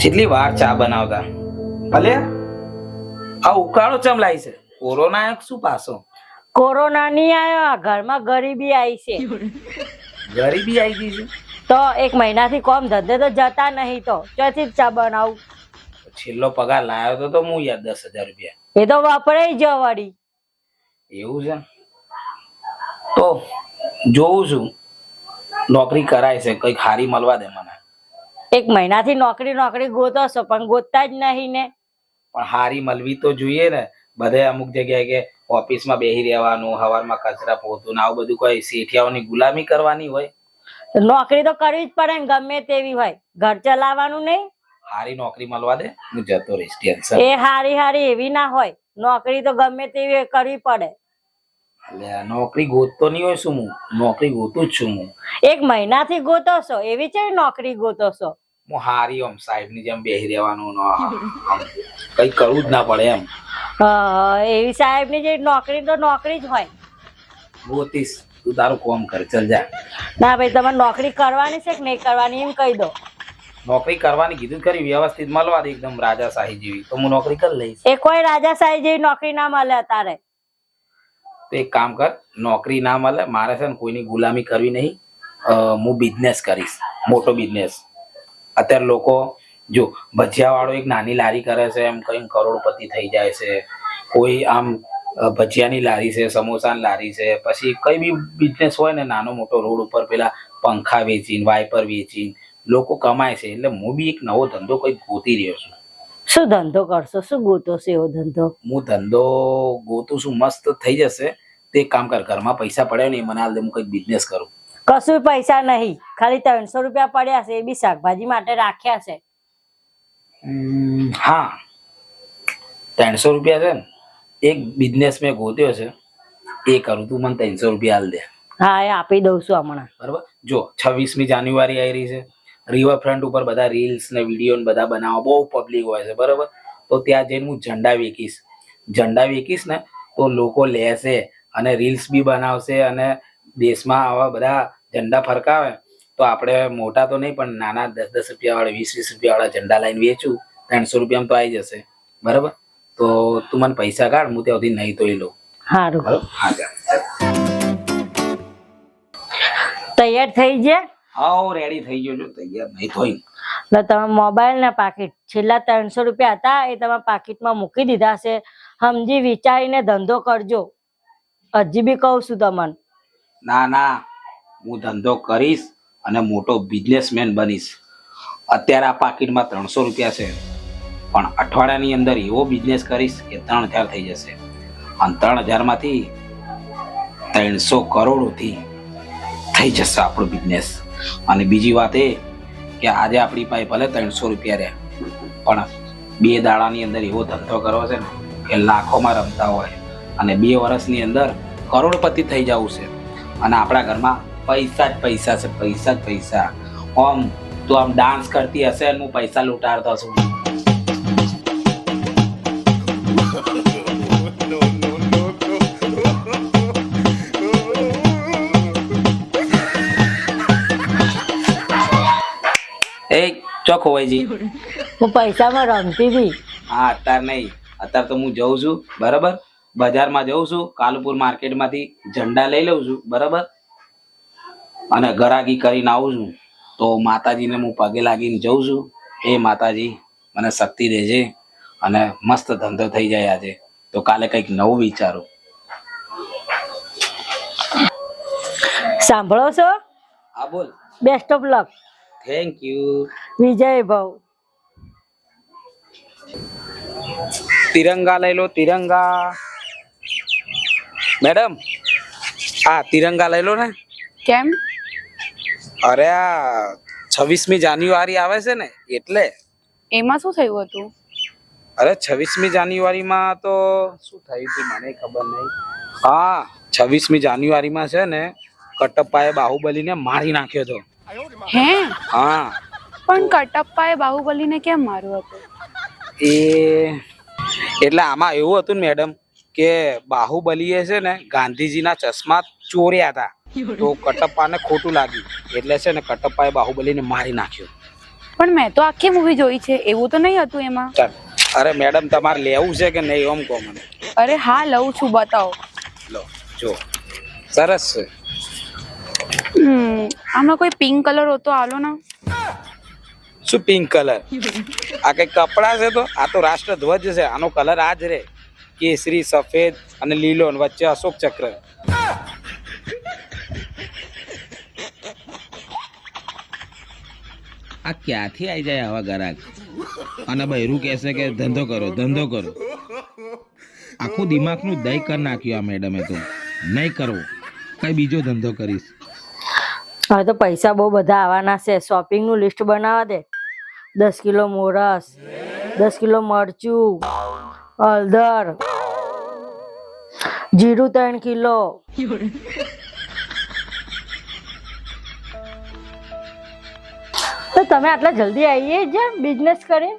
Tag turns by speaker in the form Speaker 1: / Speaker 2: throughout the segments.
Speaker 1: કેટલી વાર ચા બનાવતા ભલે આ ઉકાળો ચમ લાવી છે? કોરોના શું પાછો?
Speaker 2: કોરોના નહીં આવ્યો, ઘરમાં ગરીબી આવી છે.
Speaker 1: ગરીબી આવી ગઈ છે
Speaker 2: તો 1 મહિનાથી કોમ ધંધે તો જતા નહીં, તો ચોથી જ ચા બનાવું.
Speaker 1: છેલ્લો પગાર લાવ્યો તો હું યાર 10,000 રૂપિયા.
Speaker 2: એ તો વાપરાઈ જ વળી.
Speaker 1: એવું છે તો જોઉં છું નોકરી કરાય છે, કઈક હારી મળવા દે મને.
Speaker 2: 1 મહિનાથી નોકરી ગોતો છો પણ ગોતતા જ નહીં ને.
Speaker 1: પણ હારી મળવી તો જોઈએ ને. બધે અમુક જગ્યાએ કે ઓફિસમાં બેસી રહેવાનું, હવારમાં કચરા પોતું ને આવું બધું, કોઈ શેઠિયાઓની ગુલામી કરવાની હોય?
Speaker 2: નોકરી તો કરવી જ પડે ને, ગમે તેવી હોય. ઘર ચલાવવાનું નહીં.
Speaker 1: હારી નોકરી મળવા દે, હું જતો રહીશ. ટેન્શન
Speaker 2: એ હારી એવી ના હોય. નોકરી તો ગમે તેવી કરવી પડે.
Speaker 1: એટલે નોકરી ગોતતો નહીં હોય શું? હું નોકરી ગોતું જ છું. હું
Speaker 2: 1 મહિનાથી ગોતો છો, એવી છે નોકરી ગોતો છો?
Speaker 1: હું હારી આમ સાહેબ ની જેમ બેસી રહેવાનું, કઈ કરવું જ ના પડે એમ.
Speaker 2: એવી સાહેબ ની જે નોકરી તો નોકરી જ હોય.
Speaker 1: ગોતીશ, તું તારું કામ કર, ચલ જા.
Speaker 2: ના ભાઈ, તમારે નોકરી કરવાની છે કે નહીં કરવાની એમ કહી દો.
Speaker 1: નોકરી કરવાની કીધું ખરી, વ્યવસ્થિત મળવા દે એકદમ રાજાશાહી જેવી, તો હું નોકરી કરી લઈશ.
Speaker 2: એ કોઈ રાજાશાહી જેવી નોકરી ના મળે તારે.
Speaker 1: તો એક કામ કર, નોકરી ના મળે મારે છે ને કોઈની ગુલામી કરવી નહીં. હું બિઝનેસ કરીશ, મોટો બિઝનેસ. અત્યારે લોકો જો ભજીયા વાળો એક નાની લારી કરે છે, એમ કઈ કરોડપતિ થઈ જાય છે. કોઈ આમ ભજીયાની લારી છે, સમોસાની લારી છે, પછી કઈ બી બિઝનેસ હોય ને નાનો મોટો, રોડ ઉપર પેલા પંખા વેચીને, વાઇપર વેચીને લોકો કમાય છે. એટલે હું બી એક નવો ધંધો કઈ ગોતી રહ્યો છું.
Speaker 2: શું ધંધો કરશો? શું ગોતો છો એવો ધંધો?
Speaker 1: હું ધંધો ગોતું છું, મસ્ત થઈ જશે. તે કામ કર, ઘરમાં પૈસા પડ્યા નહીં મને હાલ દે, હું કઈક બિઝનેસ કરું.
Speaker 2: કશું પૈસા નહીં, ખાલી 300 રૂપિયા પડ્યા છે, એ બી શાકભાજી માટે રાખ્યા છે.
Speaker 1: હા, 300 રૂપિયા છે ને, એક બિઝનેસ મેં ગોત્યો છે, એ કરું. તું મને 300 રૂપિયા હાલ દે.
Speaker 2: હા, એ આપી દઉં છું હમણાં.
Speaker 1: બરાબર. જો 26મી જાન્યુઆરી આવી રહી છે, રિવરફ્રન્ટ ઉપર બધા રીલ્સ ને વિડીયો ને બધા બનાવવા બહુ પબ્લિક હોય છે, બરાબર. તો ત્યાં જઈને હું ઝંડા વેકીશ ને, તો લોકો લેશે અને રીલ્સ બી બનાવશે, અને દેશમાં આવા બધા ઝંડા ફરકાવે. તો આપણે મોટા તો નહીં પણ નાના 10-10 રૂપિયા વાળા, 20-20 રૂપિયા વાળા ઝંડા લઈને વેચું, 300 રૂપિયામાં તો આવી જશે. બરાબર. તો તું મને પૈસા કાઢ, હું ત્યાં સુધી નહીં તો એ લઉં.
Speaker 2: સારું.
Speaker 1: હા,
Speaker 2: તૈયાર થઈ ગયા?
Speaker 1: હા, રેડી થઈ ગયો છું. તૈયાર નહીં થોઈ.
Speaker 2: એટલે તમે મોબાઈલ ના પાકીટ છેલ્લા 300 રૂપિયા હતા એ તમારા પાકીટમાં મૂકી દીધા છે. સમજી વિચારીને ધંધો કરજો. હજી બી કહું છું તમને.
Speaker 1: ના, હું ધંધો કરીશ અને મોટો બિઝનેસમેન બનીશ. અત્યારે આ પાકીટમાં 300 રૂપિયા છે, પણ અઠવાડિયાની અંદર એવો બિઝનેસ કરીશ કે 3000 થઈ જશે. અને 3000 માંથી 300 કરોડોથી થઈ જશે આપણો બિઝનેસ. અને બીજી વાત એ કે આજે આપણી પાસે ભલે 300 રૂપિયા રહ્યા, પણ 2 દાડાની અંદર એવો ધંધો કરવો છે ને કે લાખોમાં રમતા હોય, અને 2 વર્ષની અંદર કરોડપતિ થઈ જવું છે. અને આપણા ઘરમાં પૈસા જ પૈસા છે, પૈસા જ પૈસા. આમ તું આમ ડાન્સ કરતી હશે અને હું પૈસા લૂંટાડતો છું. એ ચોખ્ખો હોયજી,
Speaker 2: હું પૈસામાં રમતી હતી.
Speaker 1: હા, અત્યારે નહીં. અત્યારે તો હું જઉં છું, બરાબર. બજારમાં જઉં છું, કાલુપુર માર્કેટમાંથી ઝંડા લઈ લઉં છું, બરાબર. અને ગરાગી કરીને આવું છું. તો માતાજીને હું પગે લાગીને જઉં છું. એ માતાજી મને શક્તિ દેજે અને મસ્ત ધંધો થઈ જાય આજે. તો કાલે કંઈક નવું વિચારું.
Speaker 2: સાંભળો છો?
Speaker 1: હા, બોલ.
Speaker 2: Best of luck.
Speaker 1: Thank you.
Speaker 2: વિજય ભાવ.
Speaker 1: તિરંગા લઈ લો, તિરંગા. મેડમ, આ તિરંગા લઈ લો ને.
Speaker 3: કેમ?
Speaker 1: અરે આ 26મી જાન્યુઆરી આવે છે ને એટલે.
Speaker 3: એમાં શું થયું હતું?
Speaker 1: અરે 26મી જાન્યુઆરીમાં તો શું થયું હતું મને ખબર નહીં. હા, 26મી જાન્યુઆરીમાં છે ને કટપ્પાએ બાહુબલીને મારી નાખ્યો હતો.
Speaker 3: હે?
Speaker 1: હા.
Speaker 3: પણ કટપ્પાએ બાહુબલીને કેમ માર્યો હતો?
Speaker 1: એટલે આમાં એવું હતું ને મેડમ કે બાહુબલીએ છે ને ગાંધીજીના ચશ્મા ચોર્યા હતા. તો કટપ્પાને ખોટું લાગ્યું, એટલે છે ને કટપ્પાએ બાહુબલીને મારી નાખ્યો.
Speaker 3: પણ મેં તો આખી મૂવી જોઈ છે, એવું તો નહીં હતું એમાં.
Speaker 1: ચાલ, અરે મેડમ તમારે લેવું છે કે નહીં એમ કહો મને.
Speaker 3: અરે હા લઉં છું, બતાવો.
Speaker 1: લો જો, સરસ છે.
Speaker 3: આમાં કોઈ પિંક કલર હોતો આલો ને.
Speaker 1: શું પિંક કલર? આ કઈ કપડા છે? તો આ તો રાષ્ટ્રધ્વજ છે. આનો કલર આ જ રે, કેસરી, સફેદ અને લીલો, અને વચ્ચે અશોક ચક્ર.
Speaker 4: આ ક્યાંથી આવી જાય આવા ગ્રાહક? અને બૈરું કહેશે કે ધંધો કરો ધંધો કરો. આખું દિમાગનું દહીં કરી નાખ્યું આ મેડમે તો. નહીં કરવો, કઈ બીજો ધંધો કરીશ.
Speaker 2: હવે તો પૈસા બહુ બધા આવવાના છે. શોપિંગનું લિસ્ટ બનાવવા દે. 10 કિલો મોરસ, 10 કિલો મરચું, હળદર, જીરું 3 કિલો. તો તમે આટલા જલ્દી આવીએ જ બિઝનેસ કરી?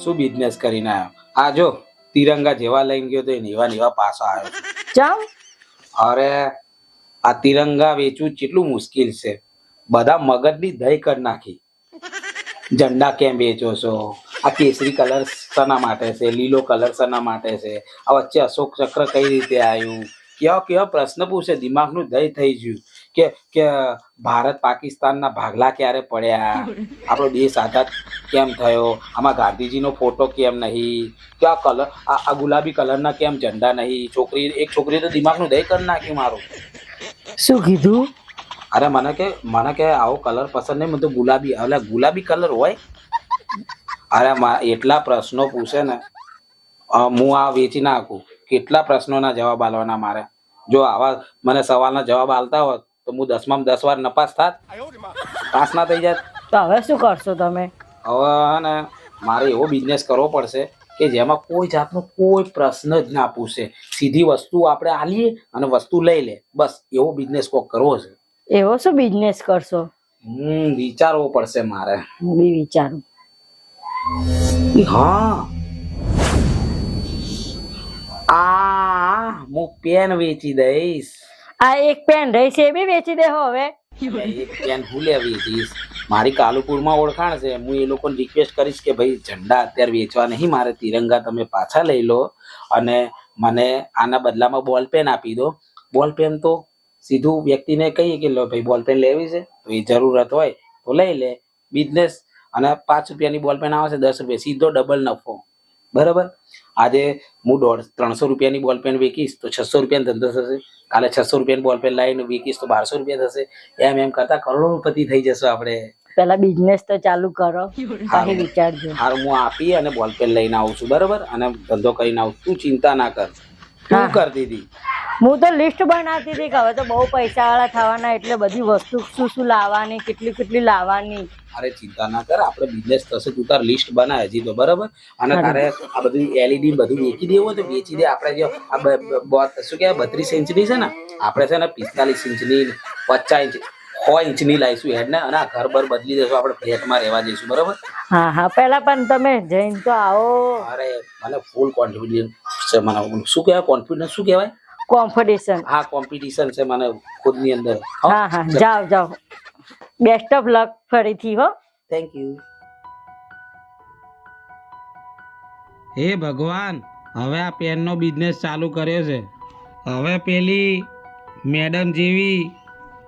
Speaker 1: શું બિઝનેસ કરીને આવ્યો? આ જો તિરંગા જેવા લઈને ગયો તો એ નેવા નેવા પાછા આવ્યો.
Speaker 2: ચમ?
Speaker 1: અરે આ તિરંગા વેચવું કેટલું મુશ્કેલ છે. બધા મગજની દહીં કરી નાખી. ઝંડા કેમ વેચો છો? આ કેસરી કલર શેના માટે છે? લીલો કલર શેના માટે છે? આ વચ્ચે અશોક ચક્ર કઈ રીતે આવ્યું? કેવા કેવા પ્રશ્ન પૂછે. દિમાગનું દહીં થઈ ગયું કે ભારત પાકિસ્તાનના ભાગલા ક્યારે પડ્યા? આપણો દેશ આઝાદ કેમ થયો? આમાં ગાંધીજીનો ફોટો કેમ નહીં? ક્યાં કલર આ ગુલાબી કલરના કેમ ઝંડા નહીં? એક છોકરી તો દિમાગનું દહીં કરી નાખ્યું મારું.
Speaker 2: શું કીધું?
Speaker 1: અરે મને કે આવો કલર પસંદ નહીં, મને તો ગુલાબી. એટલે ગુલાબી કલર હોય? અરે એટલા પ્રશ્નો પૂછે ને, હું આ વેચી નાખું. કેટલા પ્રશ્નોના જવાબ આલવાના મારે. જો આવા મને સવાલના જવાબ આલતા હોત તો હું 10માં 10 વાર નપાસ થાત, પાસ ના થઈ જાત.
Speaker 2: તો હવે શું કરશો તમે?
Speaker 1: હવે ને મારે એવો બિઝનેસ કરવો પડશે કે જેમાં કોઈ જાતનો કોઈ પ્રશ્ન જ ના પૂછે. સીધી વસ્તુ આપણે આલીએ અને વસ્તુ લઈ લે, બસ એવો બિઝનેસ કોક કરવો છે.
Speaker 2: એવો શું બિઝનેસ કરશો?
Speaker 1: વિચારવો પડશે મારે.
Speaker 2: હું બી વિચારું.
Speaker 1: હા, હું પેન વેચી દઈશ.
Speaker 2: આ એક પેન રહી છે એ બી વેચી દે હવે.
Speaker 1: એક પેન હું લે વેચીશ? મારી કાલુપુરમાં ઓળખાણ છે. હું એ લોકોને રિક્વેસ્ટ કરીશ કે ભાઈ ઝંડા અત્યારે વેચવા નહીં, મારે તિરંગા તમે પાછા લઈ લો અને મને આના બદલામાં બોલ પેન આપી દો. બોલ પેન તો સીધું વ્યક્તિને કહીએ કે લો ભાઈ બોલ પેન લેવી છે તો એ જરૂરત હોય તો લઈ લે. બિઝનેસ. અને 5 રૂપિયાની બોલ પેન આવે છે 10 રૂપિયા, સીધો ડબલ નફો. બરાબર? આજે હું 300 રૂપિયાની બોલ પેન વેચીશ તો 600 રૂપિયાનો ધંધો થશે. કાલે 600 રૂપિયાની બોલ પેન લાવીને વેચીશ તો 1200 રૂપિયા થશે. એમ કરતા કરોડોપતિ થઈ જશો આપણે.
Speaker 2: પેલા બિઝનેસ તો ચાલુ કરો, પછી વિચારજો.
Speaker 1: હારું, હું આપી અને બોલ પેન લઈને આવું છું. બરાબર? અને ધંધો કરીને આવું. તું ચિંતા ના કર. શું કરતી હતી?
Speaker 2: હું તો લિસ્ટ બનાવતી હતી કે હવે તો બહુ પૈસા વાળા થવાના, એટલે બધી વસ્તુ શું લાવવાની, કેટલી લાવવાની.
Speaker 1: અરે ચિંતા ના કર, આપણે બિઝનેસ થશે. તું તાર લિસ્ટ બનાય હજી તો. બરાબર? અને તારે આ બધું એલઈડી બધું વેચી દેવું હોય તો વેચી દે. આપણે જો શું કહેવાય 32 ઇંચની છે ને, આપણે છે ને 45 ઇંચની 50 ઇંચ 6 ઇંચની લાવીશું હેડ ને, અને આ ઘર બર બદલી દેશું. આપણે ફ્લેટમાં રહેવા જઈશું. બરાબર?
Speaker 2: હા પેલા પણ તમે જઈને તો આવો.
Speaker 1: અરે મને ફૂલ કોન્ફિડન્સ છે. મને શું કહેવાય કોન્ફિડન્સ? શું કહેવાય?
Speaker 2: કોમ્પિટિશન.
Speaker 1: હા, કોમ્પિટિશન છે મને ખુદની અંદર.
Speaker 2: હા જાઓ. બેસ્ટ ઓફ લક ફરીથી હો.
Speaker 1: Thank you.
Speaker 4: હે ભગવાન, હવે આ પેનનો બિઝનેસ ચાલુ કર્યો છે. હવે પેલી મેડમ જેવી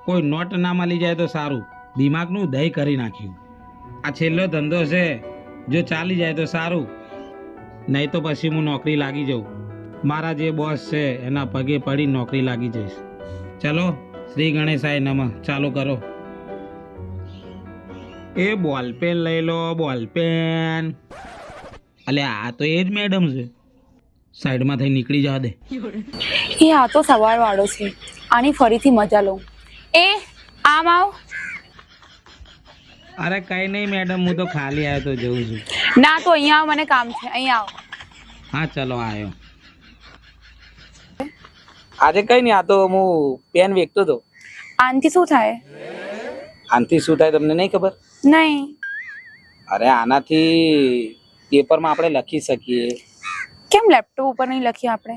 Speaker 4: કોઈ નોટ ના મળી જાય તો સારું. દિમાગનું દહીં કરી નાખ્યું. આ છેલ્લો ધંધો છે, જો ચાલી જાય તો સારું, નહીં તો પછી હું નોકરી લાગી જાઉં. મારા જે બોસ છે એના પગે પડી નોકરી લાગી જઈશ. ચલો, શ્રી ગણેશાય નમઃ. ચાલુ કરો. એ બોલપેન લઈ લો, બોલપેન. અલ્યા આ તો એ જ મેડમ છે. સાઈડમાં થઈ નીકળી જવા દે.
Speaker 3: એ આ તો સવાર વાળો છે, આની ફરીથી મજા લઉં. આમ આવ.
Speaker 4: અરે કઈ નહીં મેડમ, હું તો ખાલી આવ્યો તો જઉં છું.
Speaker 3: ના તો અહીંયા આવ, મને કામ છે. અહીંયા આવ.
Speaker 4: હા ચલો આવ્યો.
Speaker 1: આજે કઈ નહીં, આ તો હું પેન વેચતો હતો.
Speaker 3: આનથી શું થાય?
Speaker 1: આનાથી શું થાય તમને નહીં ખબર?
Speaker 3: નહીં.
Speaker 1: અરે આનાથી પેપરમાં આપણે લખી શકીએ.
Speaker 3: કેમ લેપટોપ ઉપર નહીં લખીએ આપણે?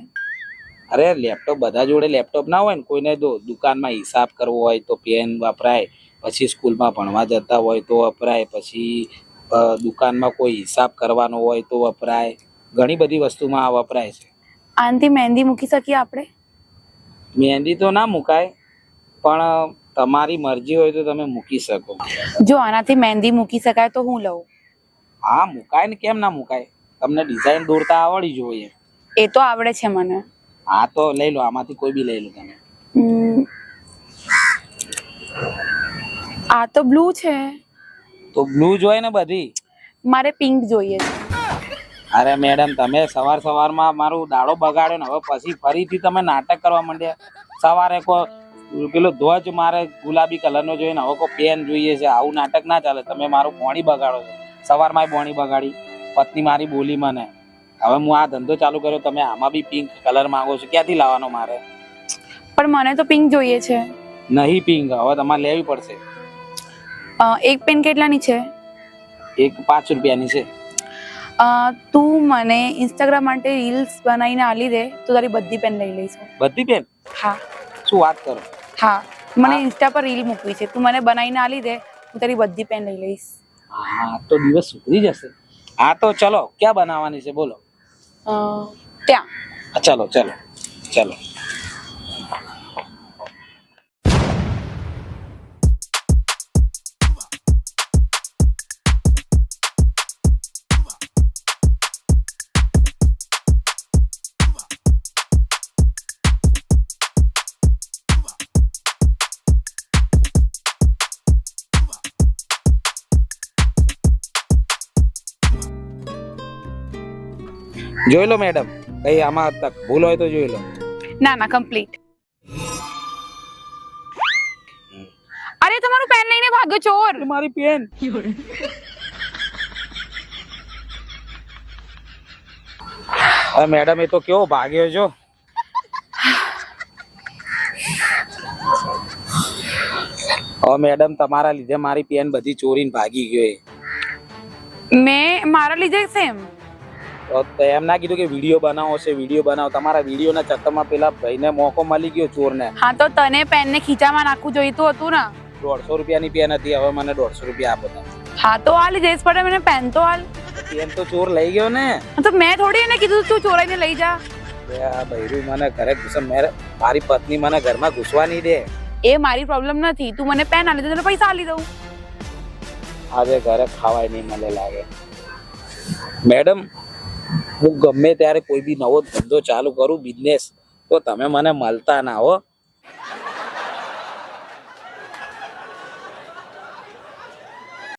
Speaker 1: અરે લેપટોપ બધા જોડે લેપટોપ ના હોય ને. કોઈને દુકાનમાં હિસાબ કરવો હોય તો પેન વપરાય, પછી સ્કૂલમાં ભણવા જતા હોય તો વપરાય, પછી દુકાનમાં કોઈ હિસાબ કરવાનો હોય તો વપરાય, ઘણી બધી વસ્તુમાં આ વપરાય છે.
Speaker 3: આનાથી મહેંદી મૂકી શકીએ આપણે?
Speaker 1: મહેંદી તો ના મુકાય, પણ તમારી મરજી હોય તો તમે મૂકી શકો.
Speaker 3: જો આનાથી મહેંદી મૂકી શકાય તો હું લઉં?
Speaker 1: હા મુકાય ને, કેમ ના મુકાય? તમને ડિઝાઇન દોરતા આવડવી જોઈએ.
Speaker 3: એ તો આવડે છે મને.
Speaker 1: હા તો લઈ લો, આમાંથી કોઈ બી લઈ લો તમે.
Speaker 3: આ તો બ્લુ છે.
Speaker 1: તો બ્લુ જ હોય ને બધી.
Speaker 3: મારે પિંક જોઈએ છે.
Speaker 1: અરે મેડમ, તમે સવારમાં મારું દાડો બગાડ્યો ને, હવે પછી ફરીથી તમે નાટક કરવા માંડ્યા. સવારે પેલો ધ્વજ મારે ગુલાબી કલરનો જોઈએ ને, હવે કોઈ પેન જોઈએ છે. આવું નાટક ના ચાલે. તમે મારું પોણી બગાડો છો. સવારમાં પોણી બગાડી, પત્ની મારી બોલી મને. હવે હું આ ધંધો ચાલુ કર્યો, તમે આમાં બી પિંક કલર માંગો છો. ક્યાંથી લાવવાનો મારે?
Speaker 3: પણ મને તો પિંક જોઈએ છે.
Speaker 1: નહીં પિંક, હવે તમારે લેવી પડશે.
Speaker 3: એક પેન કેટલાની છે?
Speaker 1: એક 5 રૂપિયાની છે.
Speaker 3: તું મને ઇન્સ્ટાગ્રામ માટે રીલ્સ બનાવીને આલી દે તો તારી બધી પેન લઈ લઈશું.
Speaker 1: બધી પેન?
Speaker 3: હા.
Speaker 1: શું વાત કરો?
Speaker 3: હા, મને ઇન્સ્ટા પર રીલ મૂકવી છે. તું મને બનાવીને આલી દે, હું તારી બધી પેન લઈ લઈશ.
Speaker 1: હા તો દિવસ સુધરી જશે. હા તો ચલો, ક્યાં બનાવવાની છે બોલો?
Speaker 3: ત્યાં.
Speaker 1: ચલો ચલો ચલો. જોઈ લો મેડમ, કઈ આમાં ભૂલ હોય તો જોઈ લો.
Speaker 3: ના ના, કમ્પ્લીટ. અરે તમારું પેન લઈને ભાગ્યો ચોર.
Speaker 1: મારી પેન. અરે મેડમ, એ તો કેવો ભાગ્યો છો. હવે મેડમ, તમારા લીધે મારી પેન બધી ચોરીને ભાગી ગયો.
Speaker 3: મેં મારા લીધે સેમ.
Speaker 1: તો એમ ના કીધું કે વિડીયો બનાવો છે, વિડીયો બનાવો. તમારા વિડીયોના ચક્કરમાં પેલા ભાઈને મોકો મળી ગયો, ચોરને.
Speaker 3: હા તો તને પેન ને ખીચામાં નાખવું જોઈતું હતું ને.
Speaker 1: 150 રૂપિયાની પેન હતી, હવે મને 150 રૂપિયા આપો તમે.
Speaker 3: હા તો હાલ જઈશ, પડે મને પેન તો હાલ.
Speaker 1: પેન તો ચોર લઈ ગયો ને.
Speaker 3: તો મેં થોડી એને કીધું તું ચોરાઈને લઈ જા.
Speaker 1: આ બૈરું મને ઘરે ઘુસે, મારી પત્ની મને ઘરમાં ઘૂસવા નહીં દે.
Speaker 3: એ મારી પ્રોબ્લેમ નથી. તું મને પેન આલી દે, તને પૈસા આલી દઉં.
Speaker 1: આજે ઘરે ખાવાય નહીં મળે લાગે. મેડમ, હું ગમે ત્યારે કોઈ બી નવો ધંધો ચાલુ કરું, બિઝનેસ, તો તમે મને મળતા ના હો.